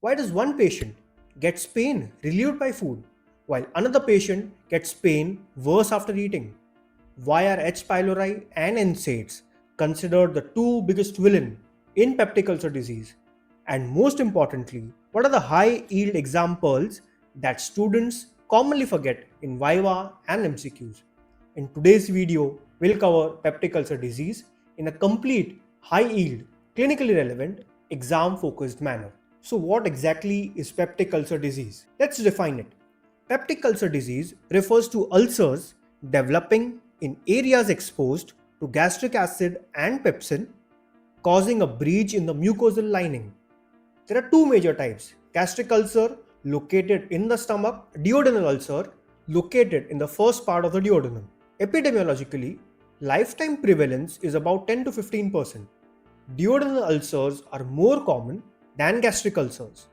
Why does one patient gets pain relieved by food while another patient gets pain worse after eating? Why are H. pylori and NSAIDs considered the two biggest villain in peptic ulcer disease? And most importantly, what are the high yield examples that students commonly forget in Viva and MCQs? In today's video, we'll cover peptic ulcer disease in a complete, high yield, clinically relevant, exam focused manner. So, what exactly is peptic ulcer disease? Let's define it. Peptic ulcer disease refers to ulcers developing in areas exposed to gastric acid and pepsin, causing a breach in the mucosal lining. There are two major types: gastric ulcer located in the stomach, duodenal ulcer located in the first part of the duodenum. Epidemiologically, lifetime prevalence is about 10 to 15%. Duodenal ulcers are more common than gastric ulcers.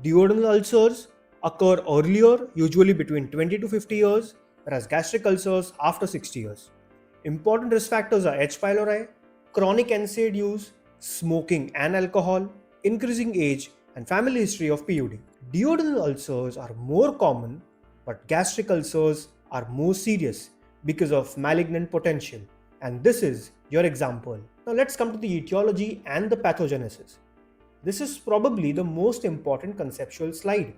Duodenal ulcers occur earlier, usually between 20 to 50 years, whereas gastric ulcers after 60 years. Important risk factors are H. pylori, chronic NSAID use, smoking and alcohol, increasing age, and family history of PUD. Duodenal ulcers are more common, but gastric ulcers are more serious because of malignant potential. And this is your example. Now let's come to the etiology and the pathogenesis. This is probably the most important conceptual slide,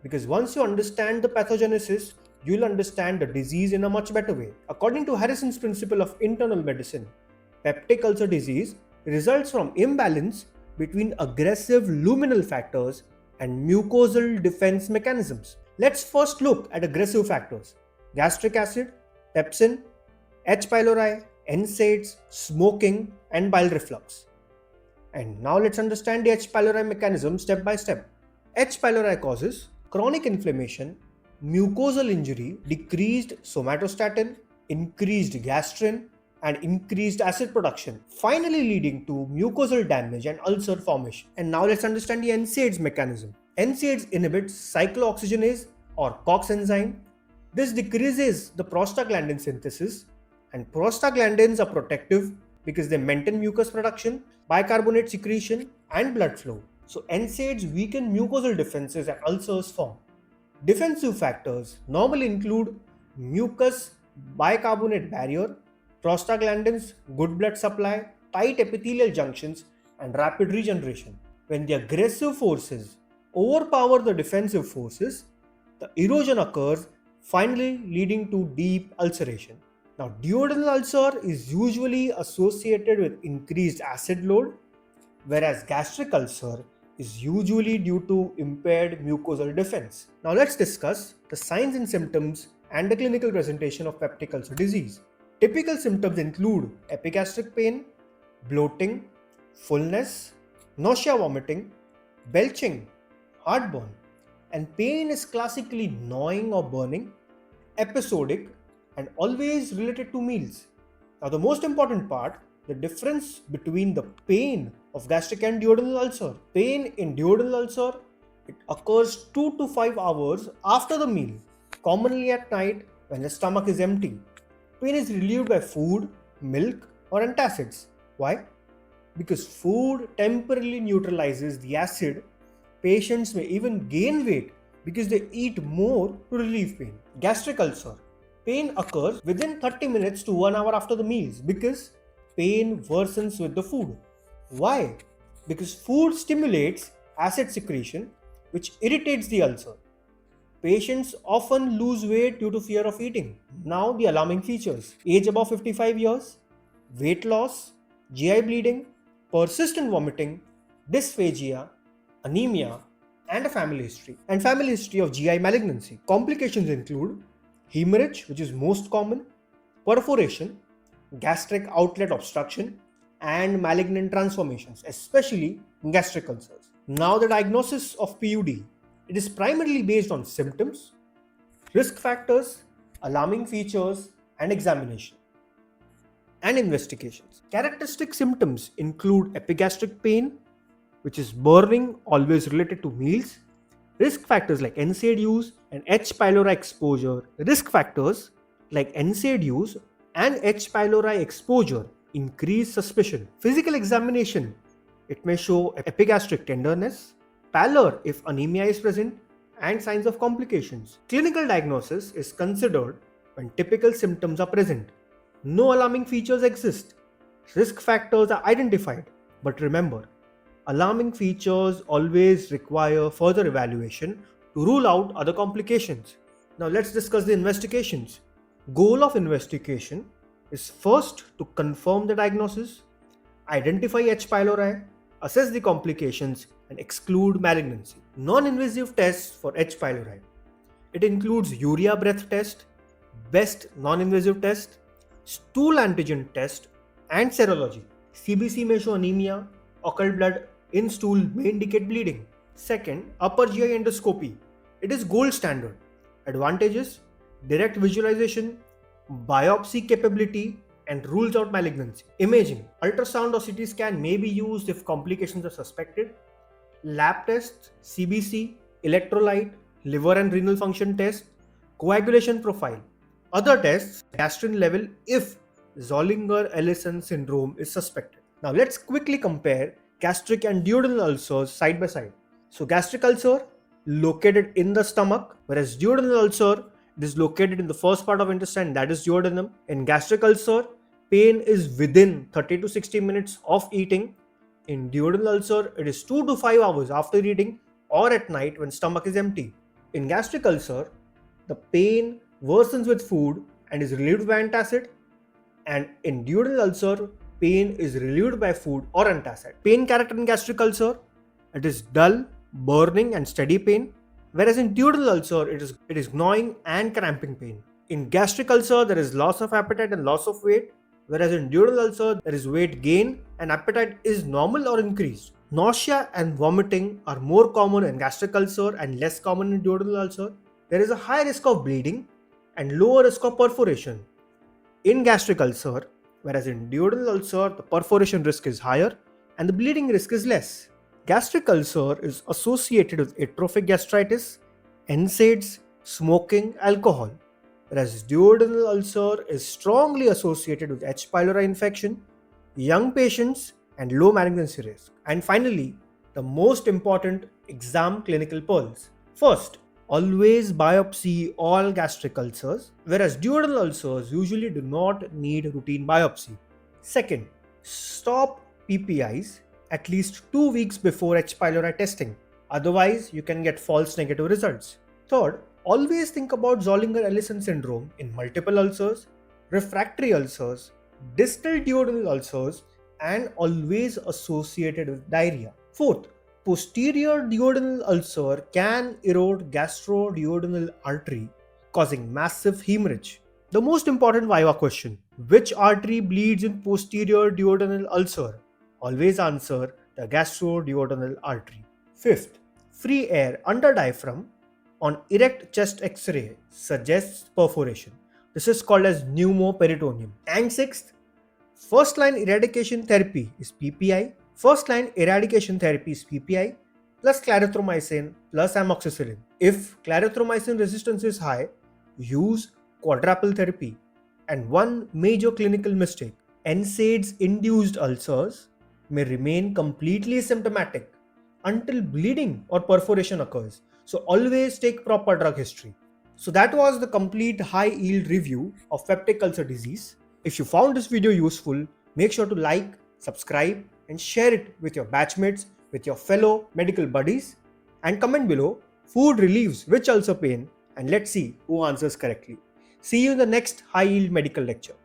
because once you understand the pathogenesis, you'll understand the disease in a much better way. According to Harrison's principle of internal medicine, peptic ulcer disease results from imbalance between aggressive luminal factors and mucosal defense mechanisms. Let's first look at aggressive factors: gastric acid, pepsin, H. pylori, NSAIDs, smoking, and bile reflux. And now let's understand the H. pylori mechanism step by step. H. pylori causes chronic inflammation, mucosal injury, decreased somatostatin, increased gastrin, and increased acid production, finally leading to mucosal damage and ulcer formation. And now let's understand the NSAIDs mechanism. NSAIDs inhibits cyclooxygenase or COX enzyme. This decreases the prostaglandin synthesis, and prostaglandins are protective because they maintain mucus production, bicarbonate secretion, and blood flow. So NSAIDs weaken mucosal defenses and ulcers form. Defensive factors normally include mucus bicarbonate barrier, prostaglandins, good blood supply, tight epithelial junctions, and rapid regeneration. When the aggressive forces overpower the defensive forces, the erosion occurs, finally leading to deep ulceration. Now, duodenal ulcer is usually associated with increased acid load, whereas gastric ulcer is usually due to impaired mucosal defense. Now, let's discuss the signs and symptoms and the clinical presentation of peptic ulcer disease. Typical symptoms include epigastric pain, bloating, fullness, nausea, vomiting, belching, heartburn, and pain is classically gnawing or burning, episodic, and always related to meals. Now, the most important part, the difference between the pain of gastric and duodenal ulcer. Pain in duodenal ulcer, it occurs 2 to 5 hours after the meal, commonly at night when the stomach is empty. Pain is relieved by food, milk, or antacids. Why? Because food temporarily neutralizes the acid. Patients may even gain weight because they eat more to relieve pain. Gastric ulcer. Pain occurs within 30 minutes to 1 hour after the meals because pain worsens with the food. Why? Because food stimulates acid secretion, which irritates the ulcer. Patients often lose weight due to fear of eating. Now, the alarming features: age above 55 years, weight loss, GI bleeding, persistent vomiting, dysphagia, anemia, and a family history. And family history of GI malignancy. Complications include hemorrhage, which is most common, perforation, gastric outlet obstruction, and malignant transformations, especially in gastric ulcers. Now, the diagnosis of PUD. It is primarily based on symptoms, risk factors, alarming features, and examination and investigations. Characteristic symptoms include epigastric pain, which is burning, always related to meals. Risk factors like NSAID use and H. pylori exposure. Risk factors like NSAID use and H. pylori exposure increase suspicion. Physical examination, it may show epigastric tenderness, Pallor if anemia is present, and signs of complications. Clinical diagnosis is considered when typical symptoms are present. No alarming features exist. Risk factors are identified. But remember, alarming features always require further evaluation to rule out other complications. Now let's discuss the investigations. Goal of investigation is first to confirm the diagnosis, identify H. pylori, assess the complications, and exclude malignancy. Non-invasive tests for H. pylori. It includes urea breath test, best non-invasive test, stool antigen test, and serology. CBC may show anemia, occult blood in stool may indicate bleeding. Second, upper GI endoscopy. It is gold standard. Advantages: direct visualization, biopsy capability, and rules out malignancy. Imaging. Ultrasound or CT scan may be used if complications are suspected. Lab tests, CBC, electrolyte, liver and renal function test, coagulation profile. Other tests, gastrin level if Zollinger-Ellison syndrome is suspected. Now let's quickly compare gastric and duodenal ulcers side by side. So gastric ulcer located in the stomach, whereas duodenal ulcer it is located in the first part of intestine, that is duodenum. In gastric ulcer, pain is within 30 to 60 minutes of eating. In duodenal ulcer, it is 2 to 5 hours after eating or at night when stomach is empty. In gastric ulcer, the pain worsens with food and is relieved by antacid, and in duodenal ulcer, pain is relieved by food or antacid. Pain character in gastric ulcer, it is dull, burning and steady pain, whereas in duodenal ulcer, it is gnawing and cramping pain. In gastric ulcer, there is loss of appetite and loss of weight, whereas in duodenal ulcer, there is weight gain and appetite is normal or increased. Nausea and vomiting are more common in gastric ulcer and less common in duodenal ulcer. There is a high risk of bleeding and lower risk of perforation in gastric ulcer, whereas in duodenal ulcer, the perforation risk is higher and the bleeding risk is less. Gastric ulcer is associated with atrophic gastritis, NSAIDs, smoking, alcohol, whereas duodenal ulcer is strongly associated with H. pylori infection, young patients, and low malignancy risk. And finally, the most important exam clinical pearls. First, always biopsy all gastric ulcers, whereas duodenal ulcers usually do not need routine biopsy. Second, stop PPIs at least 2 weeks before H. pylori testing. Otherwise, you can get false negative results. Third, always think about Zollinger-Ellison syndrome in multiple ulcers, refractory ulcers, distal duodenal ulcers, and always associated with diarrhea. Fourth, posterior duodenal ulcer can erode gastroduodenal artery, causing massive hemorrhage. The most important Viva question: which artery bleeds in posterior duodenal ulcer? Always answer the gastroduodenal artery. Fifth, free air under diaphragm on erect chest X-ray suggests perforation. This is called as pneumoperitoneum. And sixth, first line eradication therapy is PPI. First line eradication therapy is PPI plus clarithromycin plus amoxicillin. If clarithromycin resistance is high, use quadruple therapy. And one major clinical mistake: NSAIDs-induced ulcers may remain completely asymptomatic until bleeding or perforation occurs. So always take proper drug history. So that was the complete high yield review of peptic ulcer disease. If you found this video useful, make sure to like, subscribe, and share it with your batchmates, with your fellow medical buddies, and comment below food relieves which ulcer pain, and let's see who answers correctly. See you in the next high yield medical lecture.